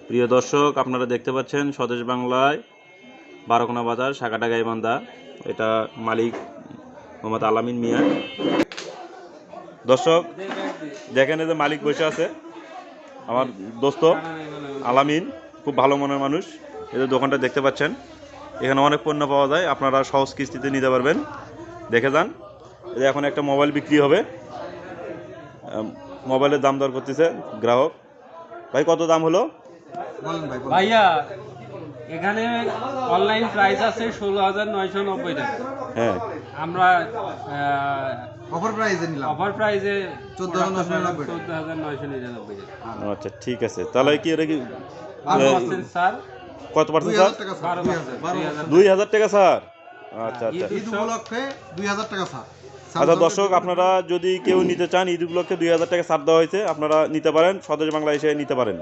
প্রিয় দর্শক, আপনারা দেখতে পাচ্ছেন স্বদেশ বাংলায় বারোকোনা বাজার শাখাটা গাইবান্ধা। এটা মালিক মোহাম্মদ আলামিন মিয়া। দর্শক দেখেন, এই যে মালিক বসে আছে, আমার দোস্ত আলামিন, খুব ভালো মনের মানুষ। এই যে দোকানটা দেখতে পাচ্ছেন, এখানে অনেক পণ্য পাওয়া যায়, আপনারা সহজ কিস্তিতে নিতে পারবেন। দেখে যান। এই যে এখন একটা মোবাইল বিক্রি হবে, মোবাইলের দাম দর করতেছে গ্রাহক। ভাই, কত দাম হলো? ভাইয়া এখানে অনলাইন প্রাইস আছে 16,990 টাকা। হ্যাঁ, আমরা অফার প্রাইসে নিলাম। অফার প্রাইসে 14,990 14,999 টাকা। আচ্ছা, ঠিক আছে। তাহলে কি এটা কি 12% স্যার। কত পার্সেন্ট স্যার? 2,000 টাকা স্যার। 12%। 2,000 টাকা স্যার। আচ্ছা আচ্ছা ঈদ উপলক্ষে 2,000 টাকা স্যার। আচ্ছা দর্শক, আপনারা যদি কেউ নিতে চান, ঈদ উপলক্ষে 2,000 টাকা ছাড় দেওয়া হয়েছে, আপনারা নিতে পারেন, স্বদেশ বাংলা এসে নিতে পারেন।